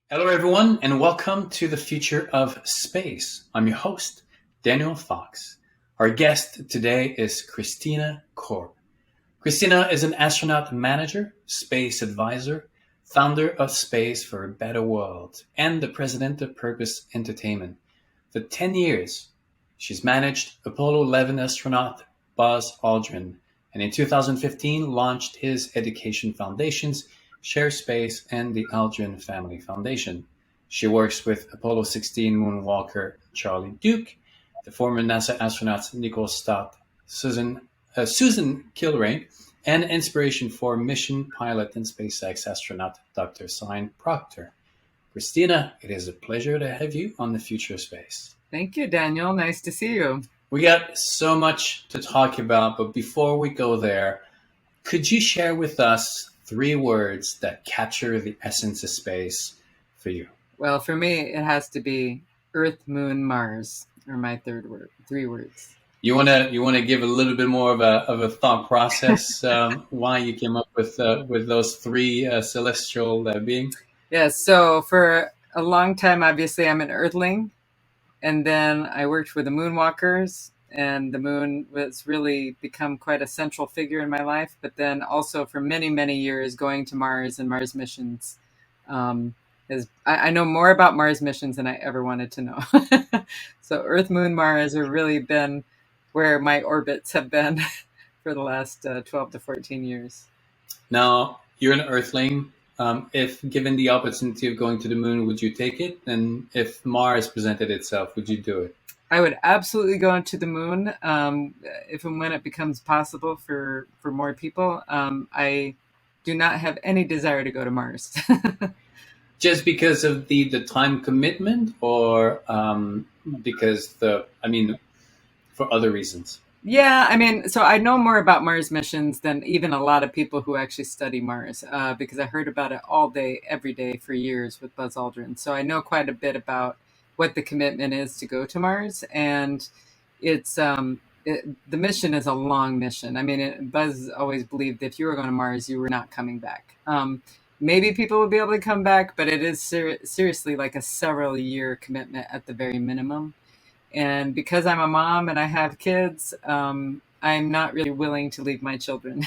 Hello, everyone, and welcome to the Future of Space. I'm your host, Daniel Fox. Our guest today is Christina Korp. Christina is an astronaut manager, space advisor, founder of Space for a Better World, and the president of Purpose Entertainment. For 10 years, she's managed Apollo 11 astronaut Buzz Aldrin, and in 2015 launched his education foundations, ShareSpace and the Aldrin Family Foundation. She works with Apollo 16 moonwalker Charlie Duke, the former NASA astronauts Nicole Stott, Susan Kilrain, and inspiration for mission pilot and SpaceX astronaut Dr. Sian Proctor. Christina, it is a pleasure to have you on the Future of Space. Thank you, Daniel. Nice to see you. We got so much to talk about, but before we go there, could you share with us 3 words that capture the essence of space for you? Well, for me, it has to be Earth, Moon, Mars, are my 3 words. You wanna give a little bit more of a thought process why you came up with those 3 celestial beings? Yes. So for a long time, obviously, I'm an Earthling, and then I worked with the moonwalkers, and the moon was really become quite a central figure in my life. But then also for many, many years, going to Mars and Mars missions. I know more about Mars missions than I ever wanted to know. So Earth, Moon, Mars have really been where my orbits have been for the last 12 to 14 years. Now, you're an Earthling. If given the opportunity of going to the moon, would you take it? And if Mars presented itself, would you do it? I would absolutely go into the moon if and when it becomes possible for more people. I do not have any desire to go to Mars. Just because of the time commitment, or because for other reasons? Yeah, so I know more about Mars missions than even a lot of people who actually study Mars, because I heard about it all day, every day for years with Buzz Aldrin. So I know quite a bit about what the commitment is to go to Mars, and it's the mission is a long mission. Buzz always believed that if you were going to Mars, you were not coming back. Maybe people will be able to come back, but it is seriously like a several-year commitment at the very minimum. And because I'm a mom and I have kids, I'm not really willing to leave my children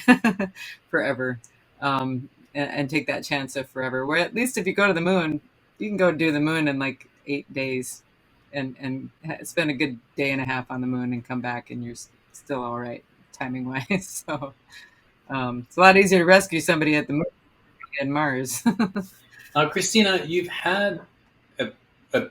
forever, and take that chance of forever. Where at least if you go to the moon, you can go do the moon in like 8 days and spend a good day and a half on the moon and come back and you're still all right timing wise. So it's a lot easier to rescue somebody at the moon than Mars. Christina, you've had a, a,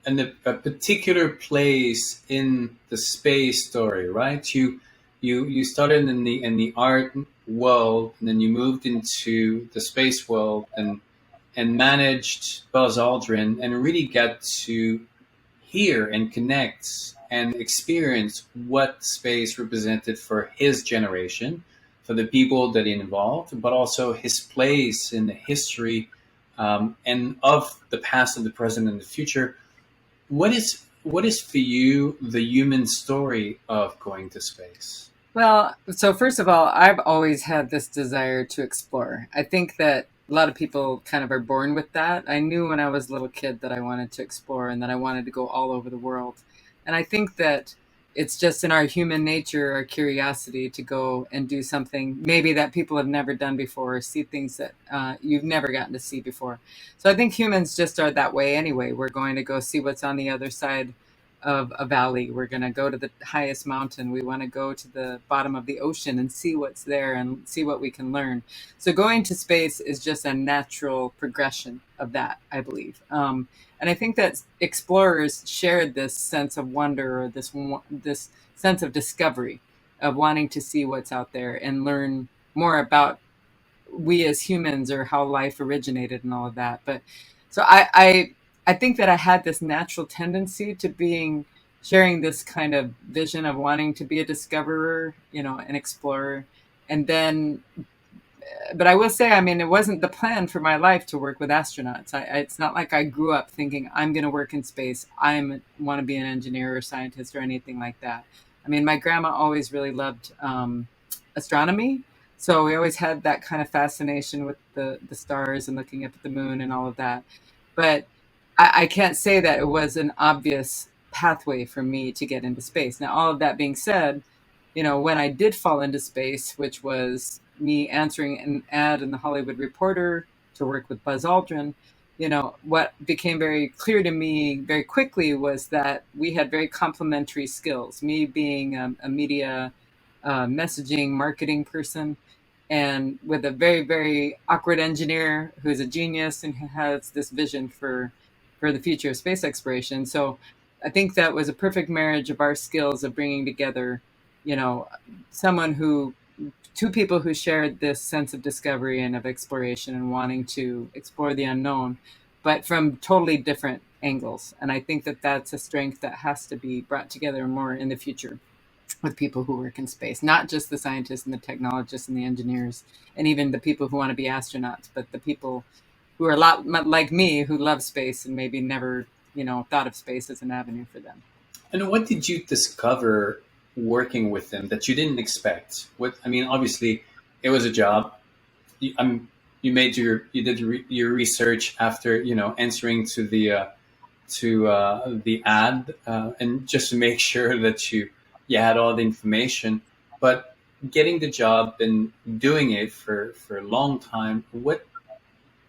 a particular place in the space story, right? You started in the art world, and then you moved into the space world and managed Buzz Aldrin, and really got to hear and connect and experience what space represented for his generation, for the people that he involved, but also his place in the history, and of the past, of the present, and the future. What is for you the human story of going to space? Well, so first of all, I've always had this desire to explore. I think that a lot of people kind of are born with that. I knew when I was a little kid that I wanted to explore and that I wanted to go all over the world. And I think that it's just in our human nature, our curiosity to go and do something maybe that people have never done before, or see things that you've never gotten to see before. So I think humans just are that way anyway. We're going to go see what's on the other side of a valley. We're going to go to the highest mountain. We want to go to the bottom of the ocean and see what's there and see what we can learn. So going to space is just a natural progression of that, I believe. And I think that explorers shared this sense of wonder, or this sense of discovery, of wanting to see what's out there and learn more about we as humans, or how life originated and all of that. But so I think that I had this natural tendency to sharing this kind of vision of wanting to be a discoverer, an explorer. And then, but I will say, it wasn't the plan for my life to work with astronauts. It's not like I grew up thinking I'm going to work in space. I want to be an engineer or scientist or anything like that. My grandma always really loved astronomy. So we always had that kind of fascination with the stars and looking up at the moon and all of that. But I can't say that it was an obvious pathway for me to get into space. Now, all of that being said, when I did fall into space, which was me answering an ad in the Hollywood Reporter to work with Buzz Aldrin, what became very clear to me very quickly was that we had very complementary skills. Me being a media messaging marketing person, and with a very, very awkward engineer who's a genius and who has this vision for the future of space exploration. So I think that was a perfect marriage of our skills of bringing together, you know, someone who, two people who shared this sense of discovery and of exploration and wanting to explore the unknown, but from totally different angles. And I think that that's a strength that has to be brought together more in the future with people who work in space, not just the scientists and the technologists and the engineers and even the people who want to be astronauts, but the people who are a lot like me who love space and maybe never, thought of space as an avenue for them. And what did you discover working with them that you didn't expect? What I mean, obviously, it was a job. You did your research after answering to the ad, and just to make sure that you had all the information. But getting the job and doing it for a long time, what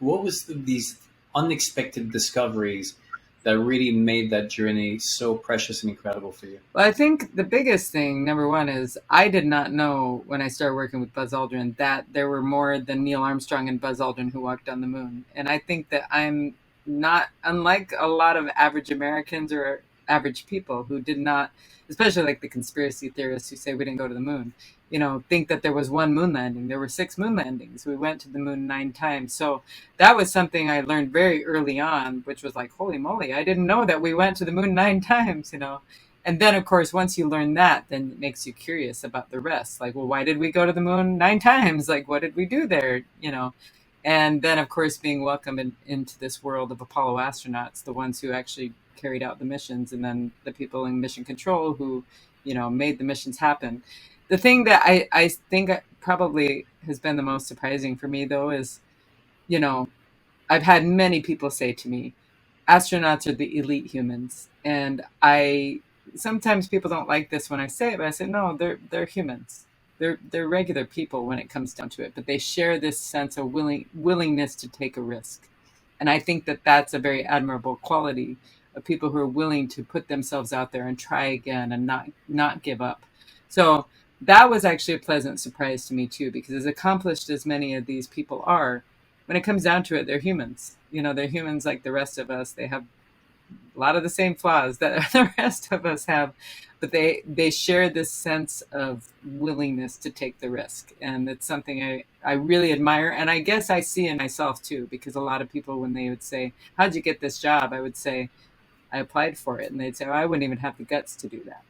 was these unexpected discoveries that really made that journey so precious and incredible for you? Well, I think the biggest thing, number one, is I did not know when I started working with Buzz Aldrin that there were more than Neil Armstrong and Buzz Aldrin who walked on the moon. And I think that I'm not unlike a lot of average Americans or average people who did not, especially like the conspiracy theorists who say we didn't go to the moon, think that there was one moon landing. There were 6 moon landings. We went to the moon 9 times. So that was something I learned very early on, which was like, holy moly, I didn't know that we went to the moon 9 times. And then, of course, once you learn that, then it makes you curious about the rest. Like, well, why did we go to the moon 9 times? Like, what did we do there? And then, of course, being welcomed into this world of Apollo astronauts, the ones who actually carried out the missions, and then the people in mission control who, made the missions happen. The thing that I think probably has been the most surprising for me, though, is, you know, I've had many people say to me, astronauts are the elite humans. And sometimes people don't like this when I say it, but I say, no, they're humans. They're regular people when it comes down to it, but they share this sense of willingness to take a risk. And I think that that's a very admirable quality of people who are willing to put themselves out there and try again and not give up. So that was actually a pleasant surprise to me too, because as accomplished as many of these people are, when it comes down to it, they're humans. They're humans like the rest of us. They have a lot of the same flaws that the rest of us have, but they share this sense of willingness to take the risk, and it's something I really admire, and I guess I see in myself too, because a lot of people, when they would say, how'd you get this job, I would say, I applied for it, and they'd say, oh, I wouldn't even have the guts to do that.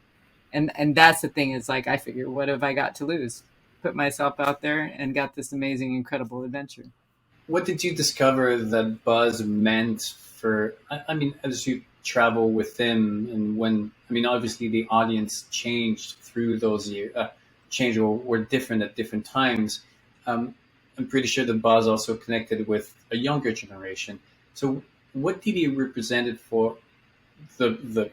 And that's the thing, is like, I figure, what have I got to lose? Put myself out there and got this amazing, incredible adventure. What did you discover that Buzz meant for? I mean, as you travel with him, and when I mean, obviously the audience changed through those years, changed or were different at different times. I'm pretty sure that Buzz also connected with a younger generation. So, what did he represent for the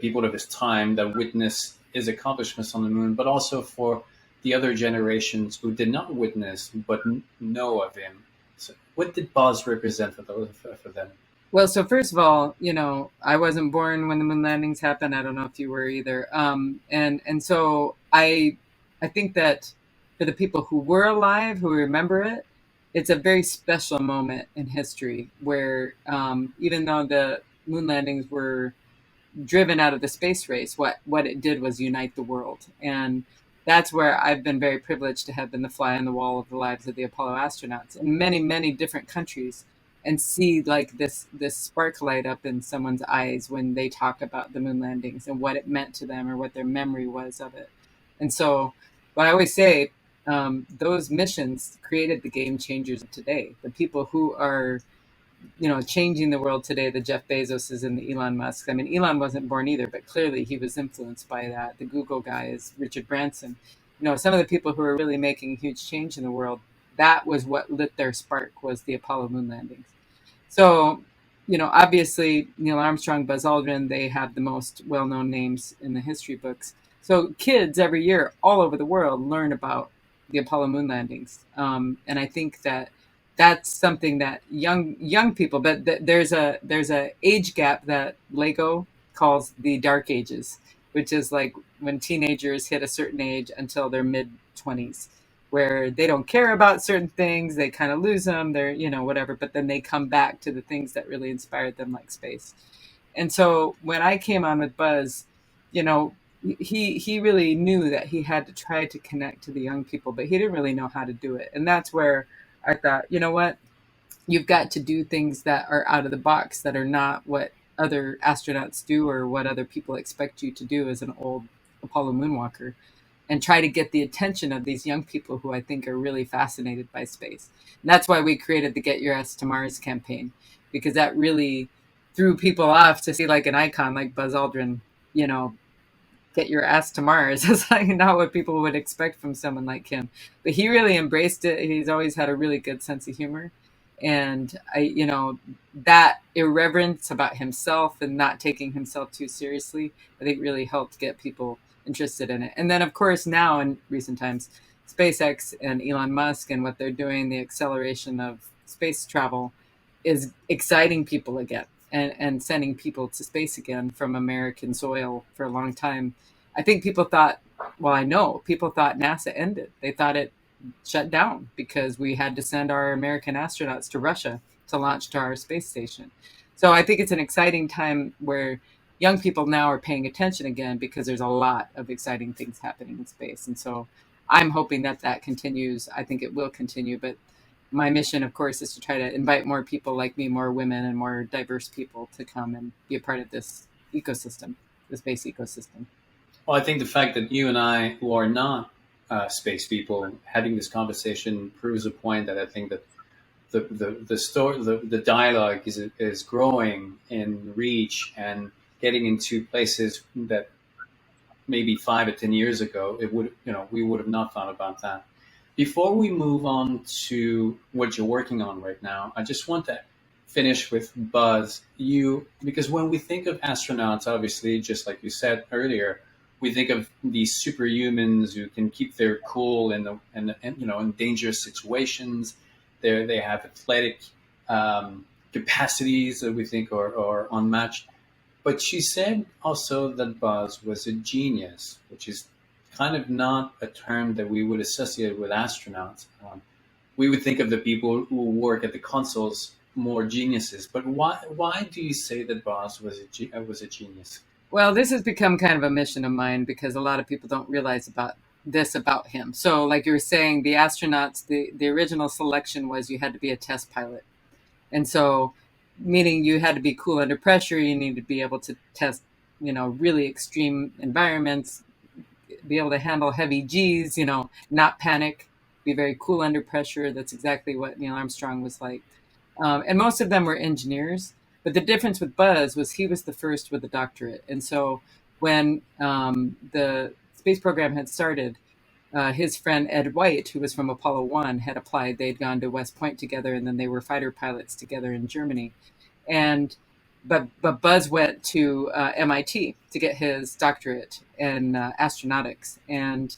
people of his time that witnessed his accomplishments on the moon, but also for the other generations who did not witness but know of him? So what did Buzz represent for them? Well, so first of all, I wasn't born when the moon landings happened. I don't know if you were either. And so I think that for the people who were alive, who remember it, it's a very special moment in history where, even though the moon landings were driven out of the space race, what it did was unite the world. And that's where I've been very privileged to have been the fly on the wall of the lives of the Apollo astronauts in many, many different countries, and see like this spark light up in someone's eyes when they talk about the moon landings and what it meant to them or what their memory was of it. And so, what I always say, those missions created the game changers of today. The people who are changing the world today, the Jeff Bezoses and the Elon Musk. I mean, Elon wasn't born either, but clearly he was influenced by that. The Google guy is Richard Branson. some of the people who are really making a huge change in the world, that was what lit their spark, was the Apollo moon landings. So, obviously Neil Armstrong, Buzz Aldrin, they have the most well-known names in the history books. So kids every year all over the world learn about the Apollo moon landings. And I think that that's something that young people, but there's a age gap that Lego calls the dark ages, which is like when teenagers hit a certain age until their mid 20s, where they don't care about certain things, they kind of lose them, they're, whatever, but then they come back to the things that really inspired them, like space. And so when I came on with Buzz, you know, he really knew that he had to try to connect to the young people, but he didn't really know how to do it. And that's where I thought, you know what, you've got to do things that are out of the box, that are not what other astronauts do or what other people expect you to do as an old Apollo moonwalker, and try to get the attention of these young people who I think are really fascinated by space. And that's why we created the Get Your Ass to Mars campaign, because that really threw people off to see like an icon like Buzz Aldrin, you know, get your ass to Mars. It's like not what people would expect from someone like him. But he really embraced it. He's always had a really good sense of humor. And that irreverence about himself and not taking himself too seriously, I think really helped get people interested in it. And then, of course, now in recent times, SpaceX and Elon Musk and what they're doing, the acceleration of space travel, is exciting people again, and sending people to space again from American soil. For a long time, I think people thought, well, I know people thought NASA ended. They thought it shut down because we had to send our American astronauts to Russia to launch to our space station. So I think it's an exciting time where young people now are paying attention again, because there's a lot of exciting things happening in space. And so I'm hoping that that continues. I think it will continue, but my mission, of course, is to try to invite more people like me, more women and more diverse people, to come and be a part of this ecosystem, the space ecosystem. Well, I think the fact that you and I, who are not space people, having this conversation proves a point that I think that the story, the dialogue is growing in reach and getting into places that maybe 5 or 10 years ago we would have not thought about that. Before we move on to what you're working on right now, I just want to finish with Buzz. Because when we think of astronauts, obviously, just like you said earlier, we think of these superhumans who can keep their cool in dangerous situations. They have athletic capacities that we think are unmatched. But she said also that Buzz was a genius, which is kind of not a term that we would associate with astronauts. We would think of the people who work at the consoles more geniuses. But why do you say that Buzz was a genius? Well, this has become kind of a mission of mine, because a lot of people don't realize about him. So like you were saying, the astronauts, the original selection was you had to be a test pilot. And so, meaning you had to be cool under pressure, you need to be able to test, really extreme environments, be able to handle heavy G's, not panic, be very cool under pressure. That's exactly what Neil Armstrong was like. And most of them were engineers. But the difference with Buzz was he was the first with a doctorate. And so when the space program had started, his friend Ed White, who was from Apollo 1, had applied. They'd gone to West Point together, and then they were fighter pilots together in Germany. And but Buzz went to MIT to get his doctorate in astronautics, and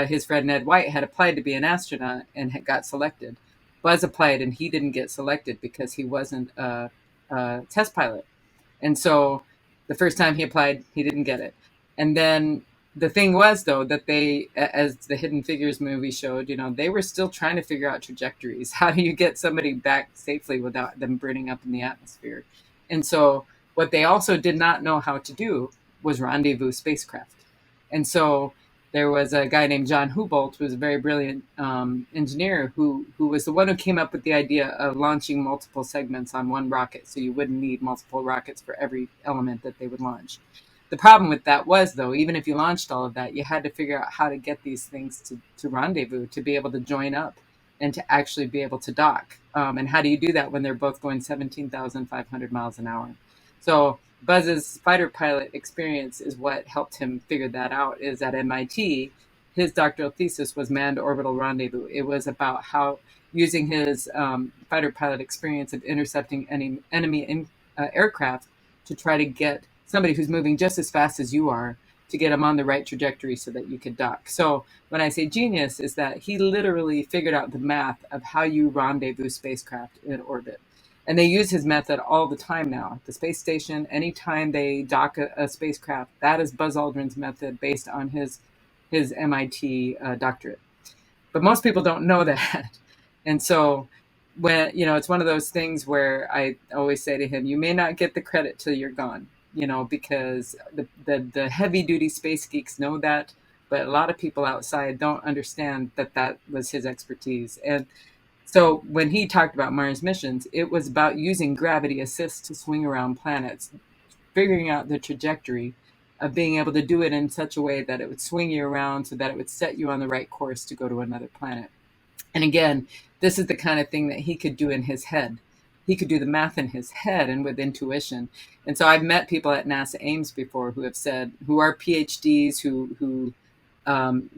his friend Ed White had applied to be an astronaut and had got selected. Buzz applied, and he didn't get selected because he wasn't a test pilot. And so the first time he applied, he didn't get it. And then the thing was, though, that they, as the Hidden Figures movie showed, they were still trying to figure out trajectories. How do you get somebody back safely without them burning up in the atmosphere? And so what they also did not know how to do was rendezvous spacecraft. And so there was a guy named John Houbolt, who was a very brilliant engineer, who was the one who came up with the idea of launching multiple segments on one rocket, so you wouldn't need multiple rockets for every element that they would launch. The problem with that was, though, even if you launched all of that, you had to figure out how to get these things to rendezvous, to be able to join up and to actually be able to dock. And how do you do that when they're both going 17,500 miles an hour? So Buzz's fighter pilot experience is what helped him figure that out. Is at MIT, his doctoral thesis was manned orbital rendezvous. It was about how using his fighter pilot experience of intercepting enemy aircraft to try to get somebody who's moving just as fast as you are to get them on the right trajectory so that you could dock. So when I say genius, is that he literally figured out the math of how you rendezvous spacecraft in orbit. And they use his method all the time now. At the space station, anytime they dock a spacecraft, that is Buzz Aldrin's method based on his MIT doctorate. But most people don't know that. And so when, it's one of those things where I always say to him, you may not get the credit till you're gone, because the heavy duty space geeks know that, but a lot of people outside don't understand that was his expertise. And so when he talked about Mars missions, it was about using gravity assist to swing around planets, figuring out the trajectory of being able to do it in such a way that it would swing you around so that it would set you on the right course to go to another planet. And again, this is the kind of thing that he could do in his head. He could do the math in his head and with intuition. And so I've met people at NASA Ames before who have said, who are PhDs, who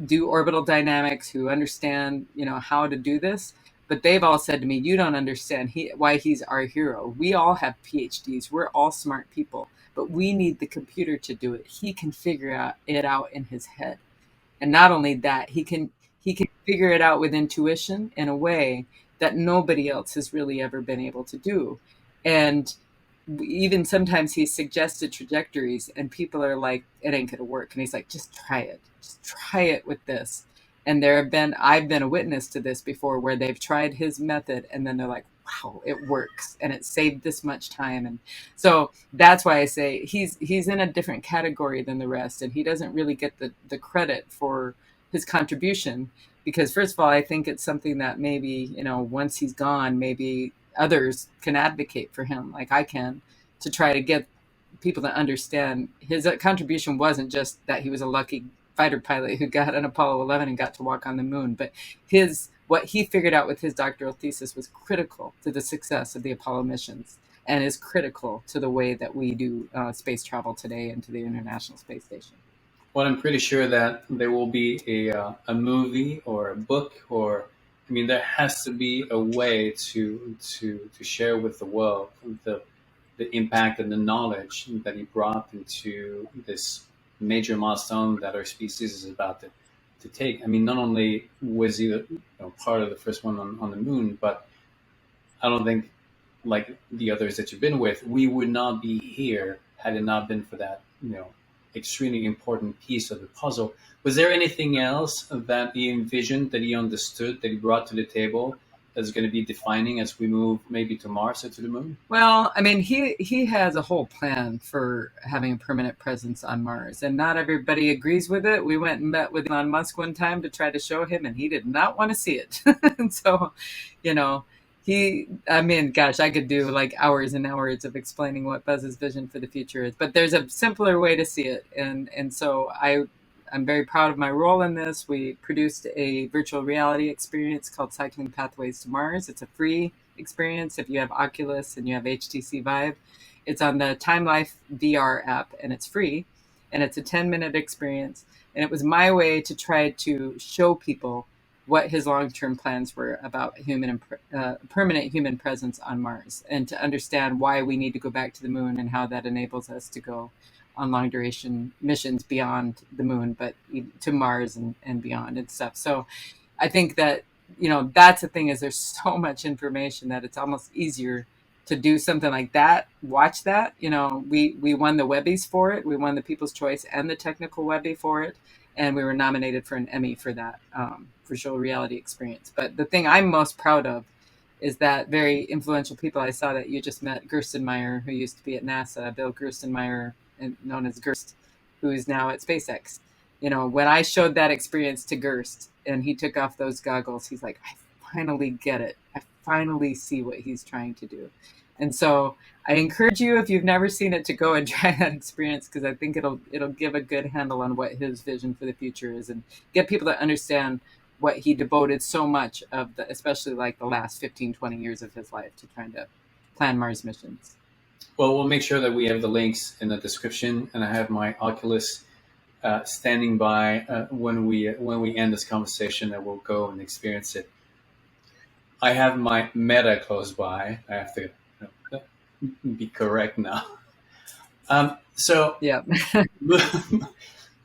do orbital dynamics, who understand, how to do this. But they've all said to me, you don't understand why he's our hero. We all have PhDs. We're all smart people, but we need the computer to do it. He can figure it out in his head. And not only that, he can figure it out with intuition in a way that nobody else has really ever been able to do. And even sometimes he suggested trajectories and people are like, it ain't gonna work. And he's like, just try it with this. And I've been a witness to this before where they've tried his method and then they're like, wow, it works and it saved this much time. And so that's why I say he's in a different category than the rest, and he doesn't really get the credit for his contribution, because first of all, I think it's something that maybe, once he's gone, maybe others can advocate for him, like I can, to try to get people to understand his contribution wasn't just that he was a lucky fighter pilot who got on Apollo 11 and got to walk on the moon, but what he figured out with his doctoral thesis was critical to the success of the Apollo missions and is critical to the way that we do space travel today and to the International Space Station. Well, I'm pretty sure that there will be a movie or a book, or there has to be a way to share with the world the impact and the knowledge that he brought into this major milestone that our species is about to take. Not only was he part of the first one on the moon, but I don't think, like the others that you've been with, we would not be here had it not been for that extremely important piece of the puzzle. Was there anything else that he envisioned, that he understood, that he brought to the table that's going to be defining as we move maybe to Mars or to the moon? Well, he has a whole plan for having a permanent presence on Mars, and not everybody agrees with it. We went and met with Elon Musk one time to try to show him, and he did not want to see it. And so, I could do like hours and hours of explaining what Buzz's vision for the future is, but there's a simpler way to see it. And so I'm very proud of my role in this. We produced a virtual reality experience called Cycling Pathways to Mars. It's a free experience if you have Oculus and you have HTC Vive. It's on the Time Life VR app and it's free. And it's a 10-minute experience. And it was my way to try to show people what his long-term plans were about permanent human presence on Mars, and to understand why we need to go back to the moon and how that enables us to go on long duration missions beyond the moon, but to Mars and beyond and stuff. So I think that, that's the thing, is there's so much information that it's almost easier to do something like that. Watch that. We won the Webbies for it. We won the People's Choice and the Technical Webby for it. And we were nominated for an Emmy for that virtual reality experience. But the thing I'm most proud of is that very influential people I saw that you just met, Gerstenmaier, who used to be at NASA, Bill Gerstenmaier, known as Gerst, who is now at SpaceX. When I showed that experience to Gerst and he took off those goggles, he's like, I finally get it. I finally see what he's trying to do. And so I encourage you, if you've never seen it, to go and try that experience, because I think it'll give a good handle on what his vision for the future is, and get people to understand what he devoted so much of especially like the last 15, 20 years of his life to trying to plan Mars missions. Well, we'll make sure that we have the links in the description, and I have my Oculus standing by when we end this conversation, and we'll go and experience it. I have my meta close by. I have to be correct now. So Yeah.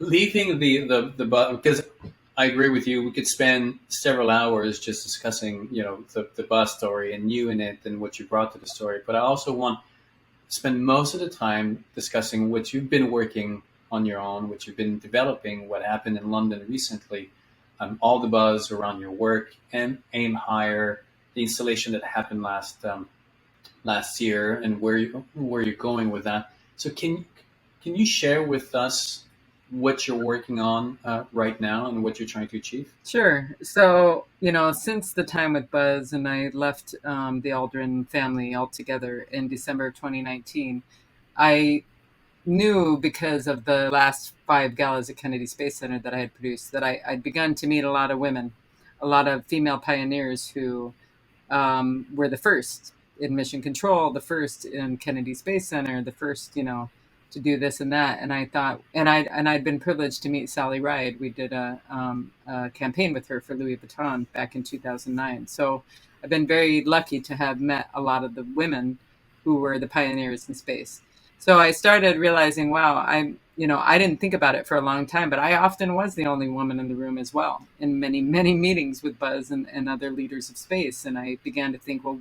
leaving the button, because I agree with you. We could spend several hours just discussing, the bus story and you in it and what you brought to the story. But I also want to spend most of the time discussing what you've been working on your own, what you've been developing, what happened in London recently, all the buzz around your work, and Aim Higher, the installation that happened last year, and where you're going with that. So can you share with us what you're working on right now and what you're trying to achieve? Sure. So, since the time with Buzz and I left the Aldrin family altogether in December of 2019, I knew because of the last 5 galas at Kennedy Space Center that I had produced that I'd begun to meet a lot of women, a lot of female pioneers who were the first in mission control, the first in Kennedy Space Center, the first, to do this and that. And I thought, I'd been privileged to meet Sally Ride. We did a campaign with her for Louis Vuitton back in 2009. So I've been very lucky to have met a lot of the women who were the pioneers in space. So I started realizing, wow, I didn't think about it for a long time, but I often was the only woman in the room as well in many, many meetings with Buzz and other leaders of space. And I began to think, well,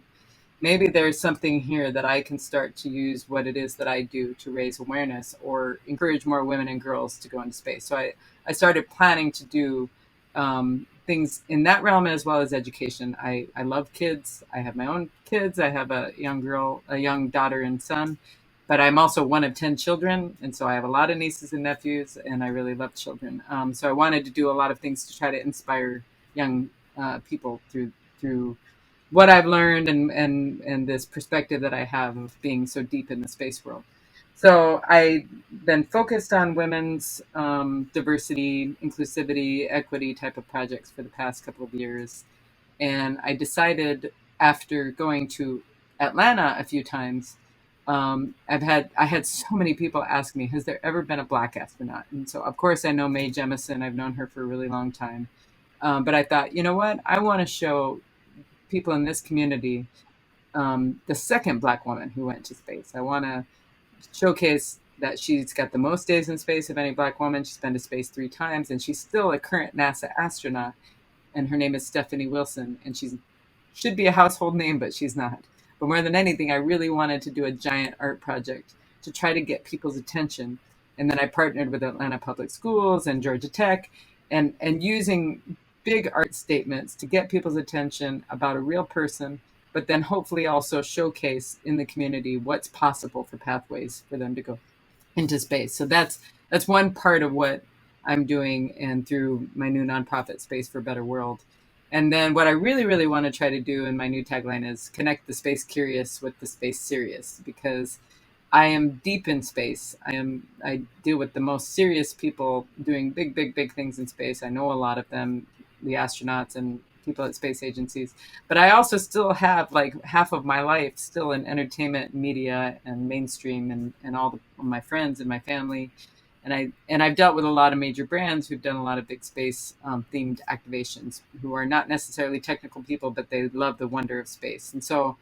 maybe there's something here that I can start to use what it is that I do to raise awareness or encourage more women and girls to go into space. So I started planning to do things in that realm as well as education. I love kids. I have my own kids. I have a young daughter and son, but I'm also one of 10 children. And so I have a lot of nieces and nephews, and I really love children. So I wanted to do a lot of things to try to inspire young people through what I've learned and this perspective that I have of being so deep in the space world. So I then focused on women's diversity, inclusivity, equity type of projects for the past couple of years. And I decided after going to Atlanta a few times, I had so many people ask me, has there ever been a Black astronaut? And so of course I know Mae Jemison. I've known her for a really long time. But I thought, you know what? I want to show people in this community the second Black woman who went to space. I want to showcase that she's got the most days in space of any Black woman. She's been to space 3 times, and she's still a current NASA astronaut. And her name is Stephanie Wilson, and she should be a household name, but she's not. But more than anything, I really wanted to do a giant art project to try to get people's attention. And then I partnered with Atlanta Public Schools and Georgia Tech, and using big art statements to get people's attention about a real person, but then hopefully also showcase in the community what's possible for pathways for them to go into space. So that's one part of what I'm doing, and through my new nonprofit, Space for a Better World. And then what I really, really want to try to do in my new tagline is connect the space curious with the space serious, because I am deep in space. I deal with the most serious people doing big, big, big things in space. I know a lot of them, the astronauts and people at space agencies, but I also still have like half of my life still in entertainment, media, and mainstream, and all of my friends and my family. And I've dealt with a lot of major brands who've done a lot of big space themed activations, who are not necessarily technical people, but they love the wonder of space. And so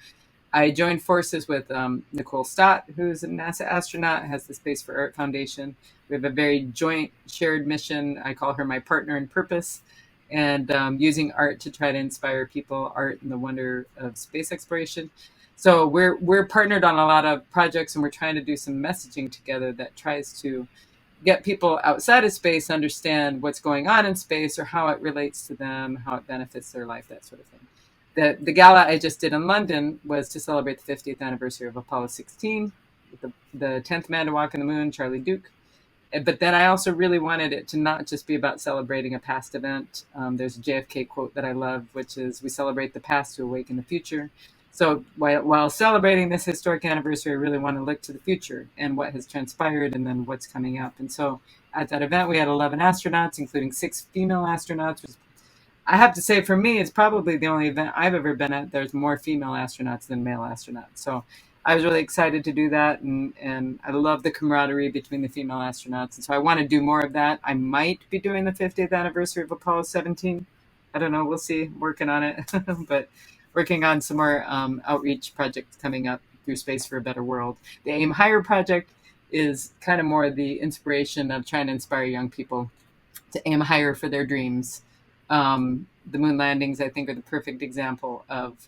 I joined forces with Nicole Stott, who's a NASA astronaut, has the Space for Art Foundation. We have a very joint shared mission. I call her my partner in purpose, and using art to try to inspire people, art and the wonder of space exploration. So we're partnered on a lot of projects, and we're trying to do some messaging together that tries to get people outside of space understand what's going on in space, or how it relates to them, how it benefits their life, that sort of thing. The gala I just did in London was to celebrate the 50th anniversary of Apollo 16, with the 10th man to walk on the moon, Charlie Duke. But then I also really wanted it to not just be about celebrating a past event. There's a JFK quote that I love, which is, "We celebrate the past to awaken the future." So while celebrating this historic anniversary, I really want to look to the future and what has transpired and then what's coming up. And so at that event, we had 11 astronauts, including 6 female astronauts. I have to say, for me, it's probably the only event I've ever been at. There's more female astronauts than male astronauts. So I was really excited to do that, and I love the camaraderie between the female astronauts, and so I want to do more of that. I might be doing the 50th anniversary of Apollo 17. I don't know. We'll see. Working on it, but working on some more outreach projects coming up through Space for a Better World. The Aim Higher project is kind of more the inspiration of trying to inspire young people to aim higher for their dreams. The moon landings, I think, are the perfect example of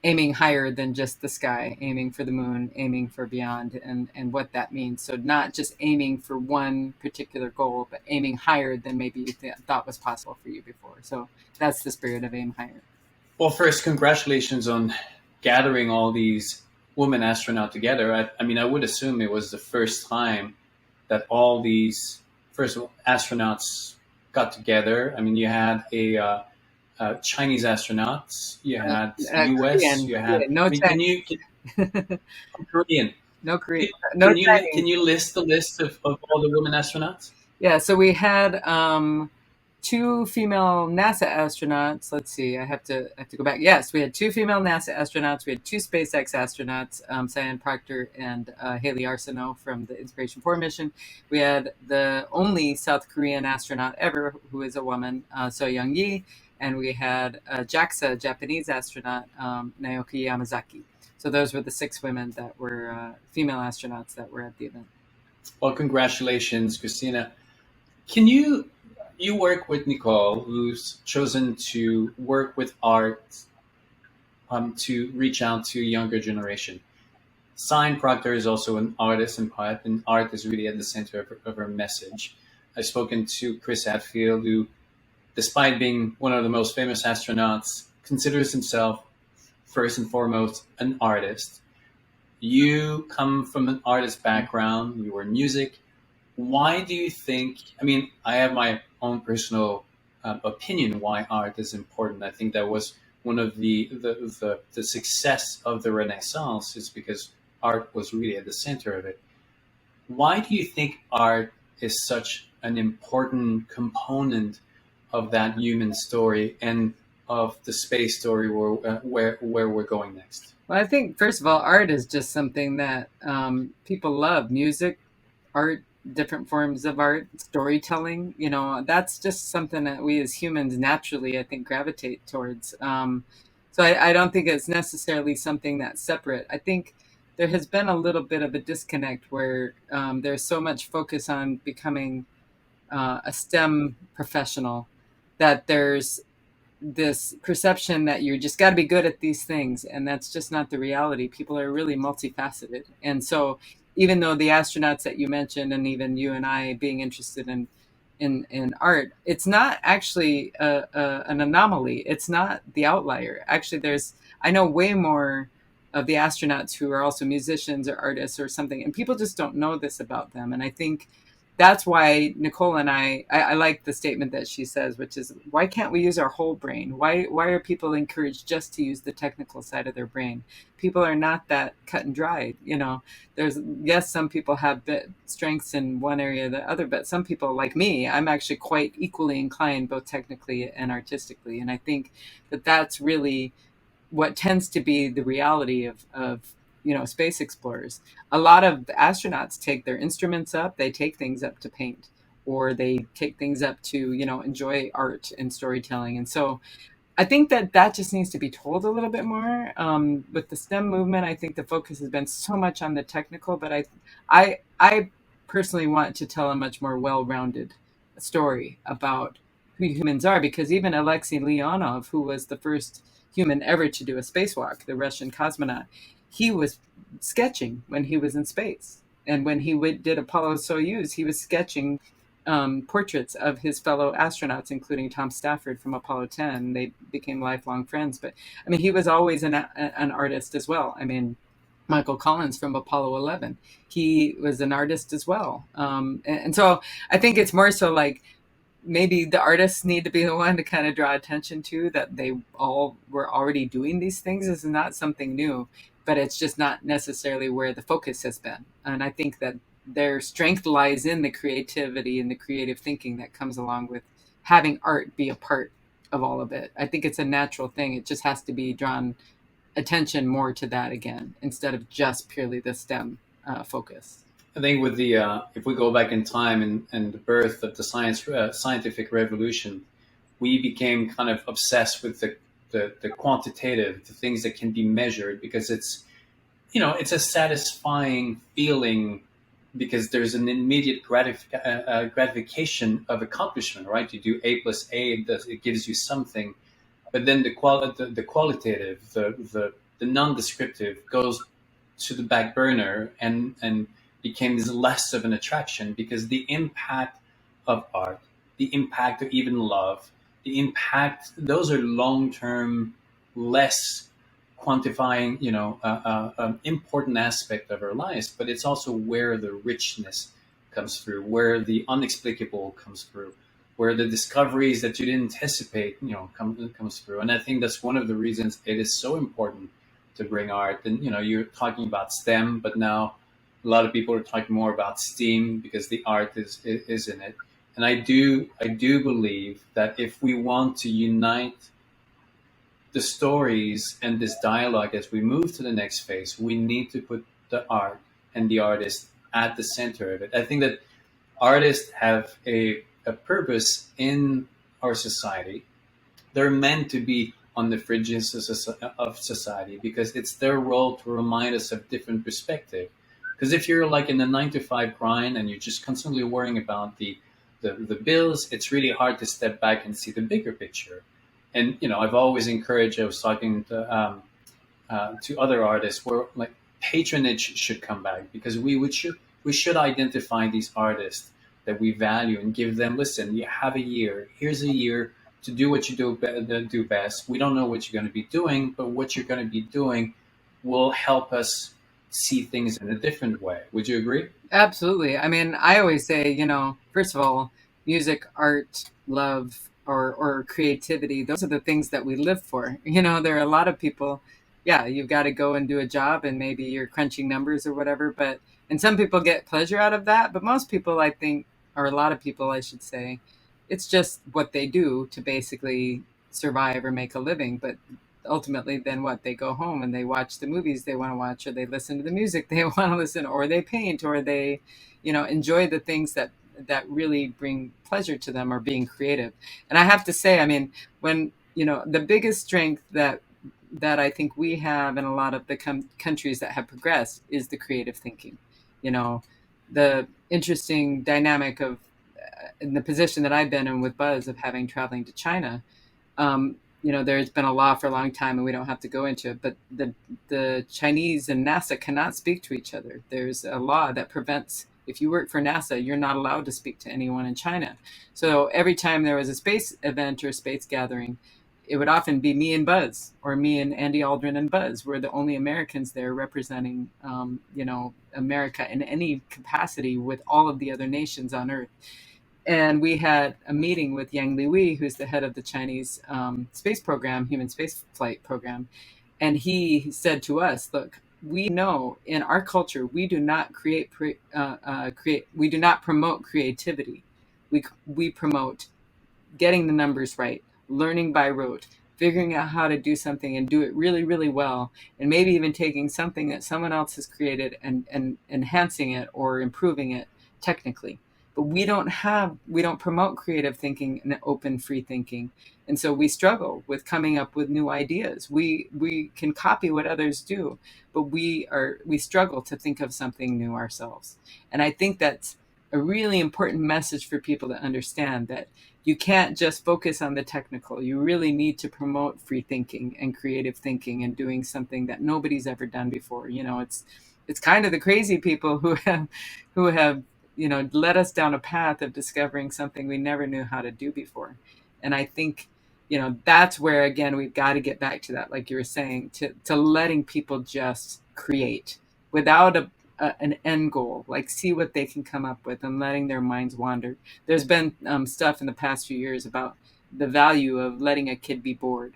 aiming higher than just the sky, aiming for the moon, aiming for beyond, and what that means. So not just aiming for one particular goal, but aiming higher than maybe you thought was possible for you before. So that's the spirit of Aim Higher. Well, first, congratulations on gathering all these women astronauts together. I mean, I would assume it was the first time that all these first astronauts got together. I mean, you had Chinese astronauts, you had U.S., Korean, you had. no I mean, Korean? no Korean, no Can Chinese. you list the list of all the women astronauts? Yeah, so we had two female NASA astronauts. Let's see, I have to go back. Yes, we had two female NASA astronauts. We had two SpaceX astronauts, Sian Proctor and Haley Arsenault from the Inspiration 4 mission. We had the only South Korean astronaut ever, who is a woman, So Young Yi, and we had a JAXA Japanese astronaut, Naoki Yamazaki. So those were the six women that were female astronauts that were at the event. Well, congratulations, Christina. Can you work with Nicole, who's chosen to work with art to reach out to younger generation? Sian Proctor is also an artist and poet, and art is really at the center of her message. I've spoken to Chris Hadfield, who, despite being one of the most famous astronauts, considers himself first and foremost an artist. You come from an artist background, you were in music. Why do you think? I mean, I have my own personal opinion why art is important. I think that was one of the success of the Renaissance is because art was really at the center of it. Why do you think art is such an important component of that human story and of the space story where we're going next? Well, I think first of all, art is just something that people love. Music, art, different forms of art, storytelling. That's just something that we as humans naturally, I think, gravitate towards. So I don't think it's necessarily something that's separate. I think there has been a little bit of a disconnect where there's so much focus on becoming a STEM professional that there's this perception that you just got to be good at these things, and that's just not the reality. People are really multifaceted, and so even though the astronauts that you mentioned, and even you and I being interested in art, it's not actually an anomaly. It's not the outlier. Actually, I know way more of the astronauts who are also musicians or artists or something, and people just don't know this about them. And I think that's why Nicole and I like the statement that she says, which is, why can't we use our whole brain? Why are people encouraged just to use the technical side of their brain? People are not that cut and dried. There's, yes, some people have strengths in one area or the other, but some people like me, I'm actually quite equally inclined both technically and artistically. And I think that that's really what tends to be the reality of space explorers. A lot of astronauts take their instruments up, they take things up to paint, or they take things up to enjoy art and storytelling. And so I think that just needs to be told a little bit more. With the STEM movement, I think the focus has been so much on the technical, but I personally want to tell a much more well-rounded story about who humans are, because even Alexei Leonov, who was the first human ever to do a spacewalk, the Russian cosmonaut, he was sketching when he was in space. And when he did Apollo Soyuz, he was sketching portraits of his fellow astronauts, including Tom Stafford from Apollo 10. They became lifelong friends. But I mean, he was always an artist as well. I mean, Michael Collins from Apollo 11, he was an artist as well. And so I think it's more so like maybe the artists need to be the one to kind of draw attention to that they all were already doing these things. This is not something new, but it's just not necessarily where the focus has been. And I think that their strength lies in the creativity and the creative thinking that comes along with having art be a part of all of it. I think it's a natural thing. It just has to be drawn attention more to that again, instead of just purely the STEM focus. I think with the if we go back in time and the birth of the scientific revolution, we became kind of obsessed with the quantitative, the things that can be measured, because it's, it's a satisfying feeling, because there's an immediate gratification of accomplishment, right? You do A plus A, it gives you something. But then the qualitative, the non-descriptive goes to the back burner, and becomes less of an attraction, because the impact of art, the impact of even love, the impact, those are long-term, less quantifying, important aspect of our lives. But it's also where the richness comes through, where the unexplicable comes through, where the discoveries that you didn't anticipate, comes through. And I think that's one of the reasons it is so important to bring art. And you're talking about STEM, but now a lot of people are talking more about STEAM, because the art is in it. And I do believe that if we want to unite the stories and this dialogue as we move to the next phase, we need to put the art and the artist at the center of it. I think that artists have a purpose in our society. They're meant to be on the fringes of society, because it's their role to remind us of different perspective. Because if you're like in a 9 to 5 grind and you're just constantly worrying about the bills, it's really hard to step back and see the bigger picture. And I've always encouraged. I was talking to other artists, where like patronage should come back, because we should identify these artists that we value and give them, listen, you have a year. Here's a year to do what you do best. We don't know what you're going to be doing, but what you're going to be doing will help us see things in a different way. Would you agree? Absolutely. I mean, I always say, first of all, music, art, love, or creativity, those are the things that we live for. There are a lot of people, yeah, you've got to go and do a job, and maybe you're crunching numbers or whatever, and some people get pleasure out of that, but most people, I think, or a lot of people, I should say, it's just what they do to basically survive or make a living. But ultimately, then what? They go home and they watch the movies they want to watch, or they listen to the music they want to listen, or they paint, or they, enjoy the things that really bring pleasure to them, or being creative. And I have to say, I mean, when, the biggest strength that I think we have in a lot of the countries that have progressed is the creative thinking. The interesting dynamic of in the position that I've been in with Buzz, of having traveling to China. There's been a law for a long time, and we don't have to go into it, but the Chinese and NASA cannot speak to each other. There's a law that prevents, if you work for NASA, you're not allowed to speak to anyone in China. So every time there was a space event or space gathering, it would often be me and Buzz, or me and Andy Aldrin and Buzz. We're the only Americans there representing, America in any capacity with all of the other nations on Earth. And we had a meeting with Yang Liwei, who's the head of the Chinese space program, human space flight program. And he said to us, look, we know in our culture, we do not we do not promote creativity. We promote getting the numbers right, learning by rote, figuring out how to do something and do it really, really well, and maybe even taking something that someone else has created and enhancing it or improving it technically. But we don't promote creative thinking and open free thinking. And so we struggle with coming up with new ideas. We can copy what others do, but we struggle to think of something new ourselves. And I think that's a really important message for people to understand, that you can't just focus on the technical. You really need to promote free thinking and creative thinking and doing something that nobody's ever done before. It's kind of the crazy people who have led us down a path of discovering something we never knew how to do before. And I think, that's where, again, we've got to get back to that, like you were saying, to letting people just create without an end goal, like see what they can come up with, and letting their minds wander. There's been stuff in the past few years about the value of letting a kid be bored.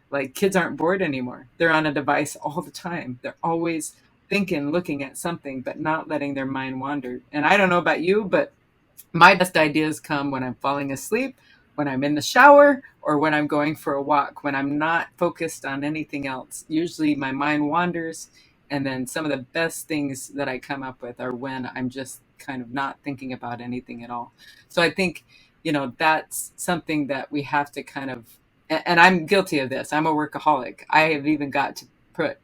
Like, kids aren't bored anymore. They're on a device all the time. They're always thinking, looking at something, but not letting their mind wander. And I don't know about you, but my best ideas come when I'm falling asleep, when I'm in the shower or when I'm going for a walk, when I'm not focused on anything else. Usually my mind wanders, and then some of the best things that I come up with are when I'm just kind of not thinking about anything at all. So I think, that's something that we have to kind of, and I'm guilty of this. I'm a workaholic. I have even got to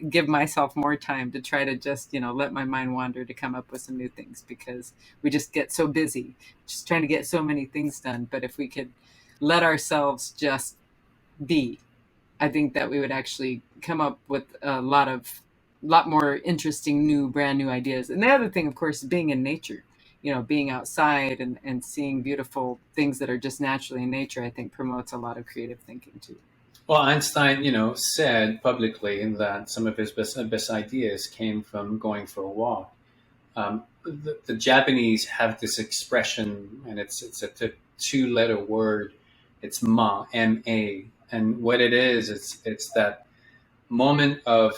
give myself more time to try to just, let my mind wander to come up with some new things, because we just get so busy just trying to get so many things done. But if we could let ourselves just be, I think that we would actually come up with a lot more interesting brand new ideas. And the other thing, of course, is being in nature, being outside and seeing beautiful things that are just naturally in nature, I think promotes a lot of creative thinking too. Well, Einstein, said publicly that some of his best ideas came from going for a walk. The Japanese have this expression, and it's a two-letter word. It's ma, and what it is, it's that moment of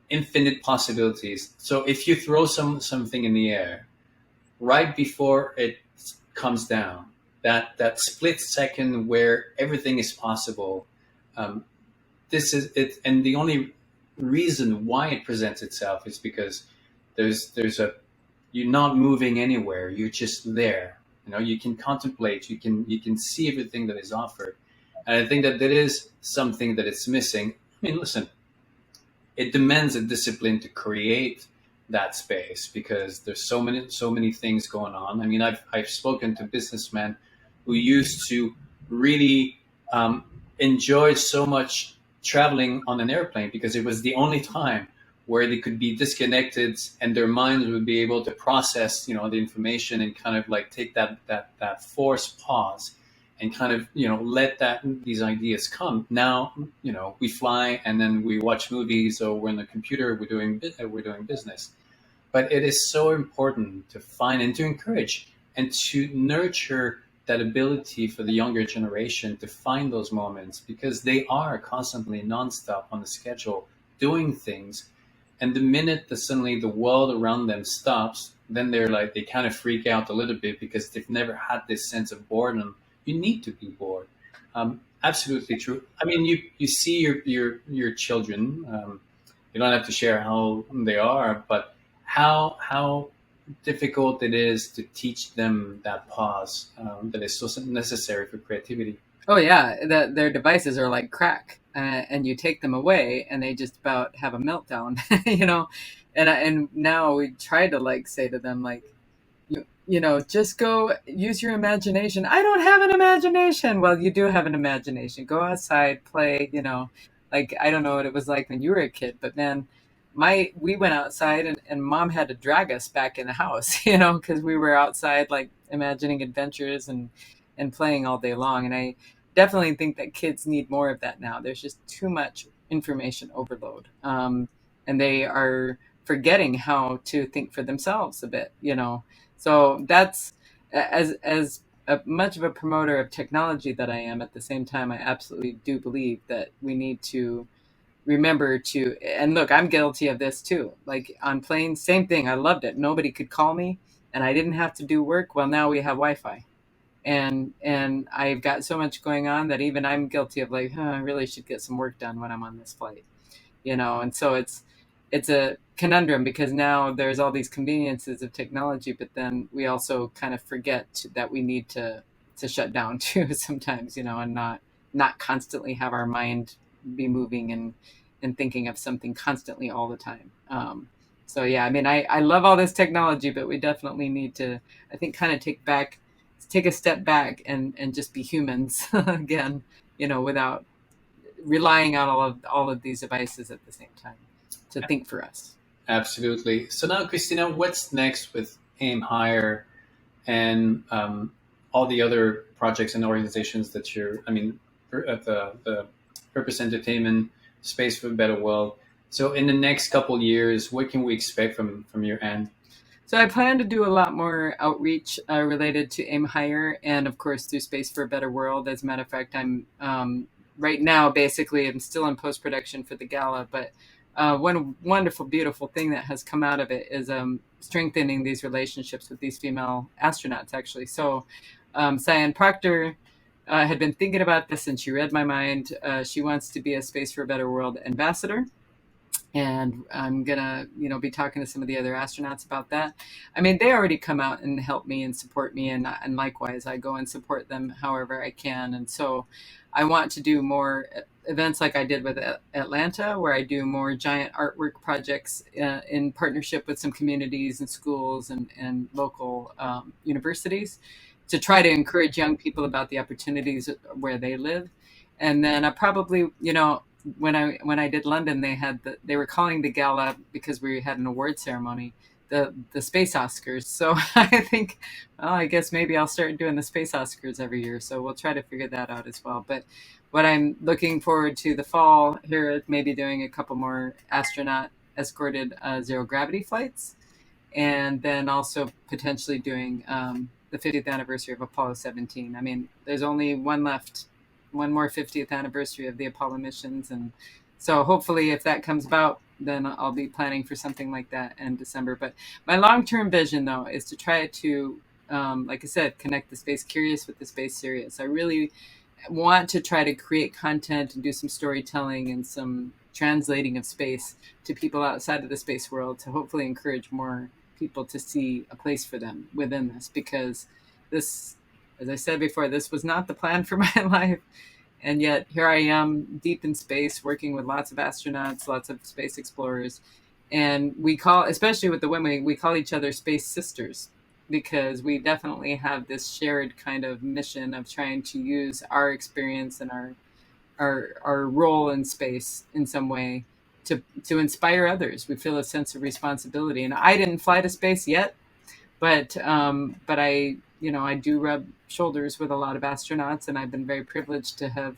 infinite possibilities. So if you throw something in the air, right before it comes down, that split second where everything is possible, um, this is it, and the only reason why it presents itself is because there's a you're not moving anywhere. You're just there. You can contemplate. You can see everything that is offered, and I think that is something that it's missing. I mean, listen, it demands a discipline to create that space because there's so many things going on. I mean, I've spoken to businessmen who used to really enjoy so much traveling on an airplane because it was the only time where they could be disconnected and their minds would be able to process the information and kind of like take that forced pause and kind of let these ideas come. Now we fly and then we watch movies, or we're in the computer, we're doing business. But it is so important to find and to encourage and to nurture that ability for the younger generation to find those moments, because they are constantly nonstop on the schedule doing things. And the minute that suddenly the world around them stops, then they kind of freak out a little bit because they've never had this sense of boredom. You need to be bored. Absolutely true. I mean, you see your children. You don't have to share how they are, but how difficult it is to teach them that pause that is so necessary for creativity. Oh yeah, their devices are like crack, and you take them away, and they just about have a meltdown, And now we try to like say to them like, just go use your imagination. I don't have an imagination. Well, you do have an imagination. Go outside, play. Like I don't know what it was like when you were a kid, but man, we went outside and mom had to drag us back in the house, because we were outside like imagining adventures and playing all day long. And I definitely think that kids need more of that now. There's just too much information overload, and they are forgetting how to think for themselves a bit. So that's as much of a promoter of technology that I am. At the same time, I absolutely do believe that we need to remember to, and look, I'm guilty of this too. Like on planes, same thing. I loved it. Nobody could call me and I didn't have to do work. Well, now we have Wi-Fi, and I've got so much going on that even I'm guilty of like, I really should get some work done when I'm on this flight. And so it's a conundrum because now there's all these conveniences of technology, but then we also kind of forget that we need to shut down too sometimes, and not constantly have our mind be moving and thinking of something constantly all the time. So yeah, I mean, I love all this technology, but we definitely need to, I think, kind of take a step back and just be humans again, without relying on all of these devices at the same time to think for us. Absolutely. So now, Christina, what's next with Aim Higher and all the other projects and organizations that the Purpose Entertainment, Space for a Better World. So in the next couple years, what can we expect from your end? So I plan to do a lot more outreach related to Aim Higher and, of course, through Space for a Better World. As a matter of fact, I'm right now, basically, I'm still in post-production for the gala, but one wonderful, beautiful thing that has come out of it is strengthening these relationships with these female astronauts, actually. So Sian Proctor, had been thinking about this, and she read my mind. She wants to be a Space for a Better World ambassador, and I'm gonna, be talking to some of the other astronauts about that. I mean, they already come out and help me and support me, and likewise, I go and support them however I can. And so, I want to do more events like I did with Atlanta, where I do more giant artwork projects in partnership with some communities and schools and local universities, to try to encourage young people about the opportunities where they live. And then I probably, when I did London, they were calling the gala, because we had an award ceremony, the Space Oscars. So I think, well, I guess maybe I'll start doing the Space Oscars every year. So we'll try to figure that out as well. But what I'm looking forward to the fall here is maybe doing a couple more astronaut escorted zero gravity flights, and then also potentially doing the 50th anniversary of Apollo 17. I mean, there's only one left, one more 50th anniversary of the Apollo missions. And so hopefully if that comes about, then I'll be planning for something like that in December. But my long-term vision, though, is to try to, like I said, connect the space curious with the space serious. I really want to try to create content and do some storytelling and some translating of space to people outside of the space world, to hopefully encourage more people to see a place for them within this. Because this, as I said before, this was not the plan for my life. And yet here I am, deep in space, working with lots of astronauts, lots of space explorers. And we call, especially with the women, we call each other space sisters, because we definitely have this shared kind of mission of trying to use our experience and our role in space in some way to inspire others. We feel a sense of responsibility. And I didn't fly to space yet, but I do rub shoulders with a lot of astronauts, and I've been very privileged to have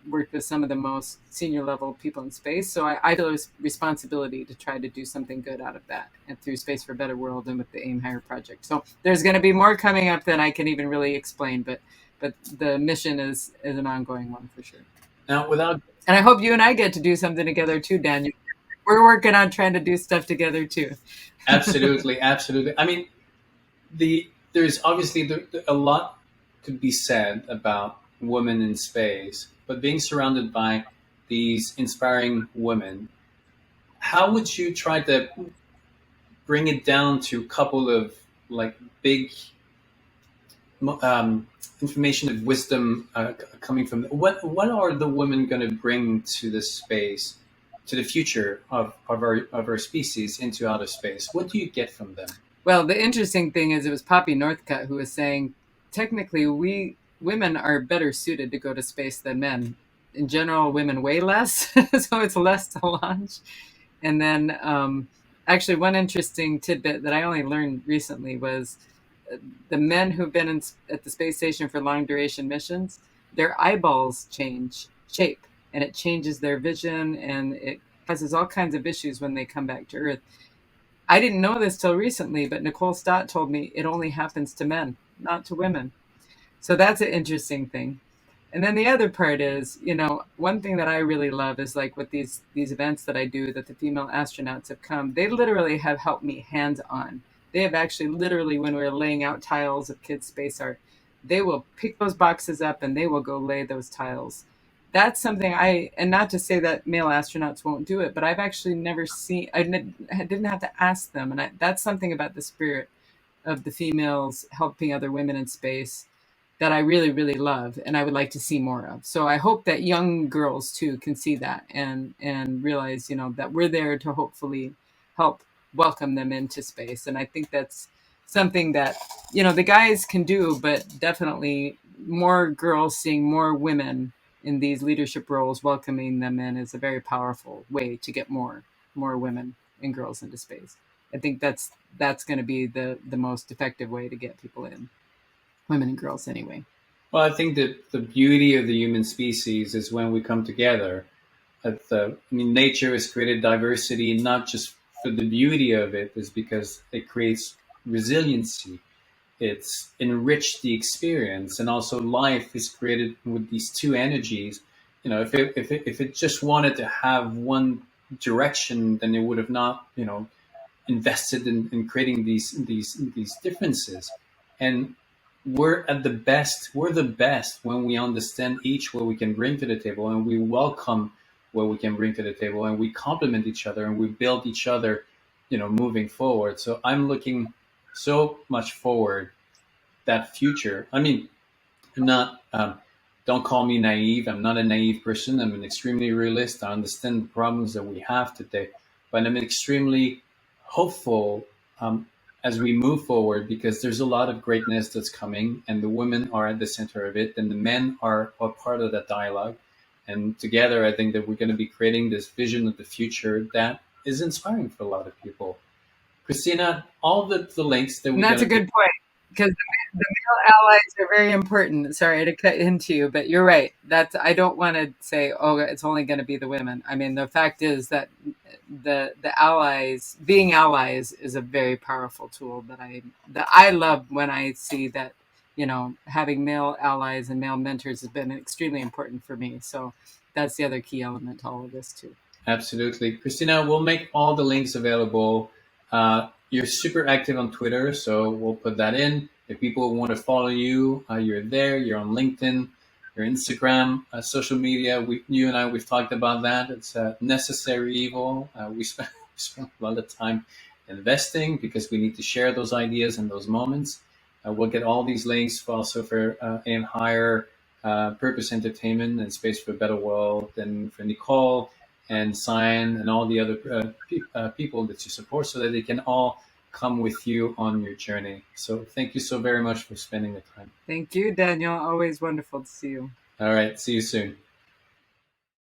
worked with some of the most senior level people in space. So I feel a responsibility to try to do something good out of that, and through Space for a Better World and with the Aim Higher project. So there's going to be more coming up than I can even really explain, but the mission is an ongoing one for sure. Now, without And I hope you and I get to do something together too, Daniel. We're working on trying to do stuff together too. absolutely, absolutely. I mean, there's obviously a lot could be said about women in space, but being surrounded by these inspiring women, how would you try to bring it down to a couple of like big information of wisdom coming from what are the women going to bring to this space, to the future of our species into outer space? What do you get from them? Well, the interesting thing is, it was Poppy Northcutt who was saying, technically, we women are better suited to go to space than men. In general, women weigh less, so it's less to launch. And then, actually, one interesting tidbit that I only learned recently was the men who've been at the space station for long duration missions, their eyeballs change shape, and it changes their vision, and it causes all kinds of issues when they come back to Earth. I didn't know this till recently, but Nicole Stott told me it only happens to men, not to women. So that's an interesting thing. And then the other part is, one thing that I really love is, like, with these events that I do, that the female astronauts have come, they literally have helped me hands on. They have actually literally, when we're laying out tiles of kids' space art, they will pick those boxes up and they will go lay those tiles. That's something and not to say that male astronauts won't do it, but I've actually never seen, I didn't have to ask them. And that's something about the spirit of the females helping other women in space that I really, really love, and I would like to see more of. So I hope that young girls too can see that and realize, that we're there to hopefully help welcome them into space. And I think that's something that, the guys can do, but definitely more girls, seeing more women in these leadership roles, welcoming them in, is a very powerful way to get more women and girls into space. I think that's going to be the most effective way to get people in, women and girls anyway. Well, I think that the beauty of the human species is when we come together. Nature has created diversity, not just for the beauty of it, is because it creates resiliency. It's enriched the experience, and also life is created with these two energies. If it just wanted to have one direction, then it would have not, invested in creating these differences. And we're at the best. We're the best when we understand each what we can bring to the table, and we welcome what we can bring to the table, and we complement each other, and we build each other, moving forward. So I'm looking so much forward that future. I mean, I'm not. Don't call me naive. I'm not a naive person. I'm an extremely realist. I understand the problems that we have today, but I'm extremely hopeful um, as we move forward because there's a lot of greatness that's coming, and the women are at the center of it, and the men are part of that dialogue. And together, I think that we're going to be creating this vision of the future that is inspiring for a lot of people. Christina, all the links that And we're that's a going to good point because the male allies are very important. Sorry to cut into you, but you're right. That's I don't want to say, oh, it's only going to be the women. I mean, the fact is that the allies, being allies, is a very powerful tool that I love when I see that having male allies and male mentors has been extremely important for me. So that's the other key element to all of this too. Absolutely. Christina, we'll make all the links available. You're super active on Twitter, so we'll put that in. If people want to follow you, you're there. You're on LinkedIn, your Instagram, social media. You and I, we've talked about that. It's a necessary evil. We spend, we spend a lot of time investing because we need to share those ideas and those moments. We'll get all these links also for Aim Higher, Purpose Entertainment, and Space for a Better World, and for Nicole and Sian and all the other people that you support so that they can all come with you on your journey. So thank you so very much for spending the time. Thank you, Daniel. Always wonderful to see you. All right. See you soon.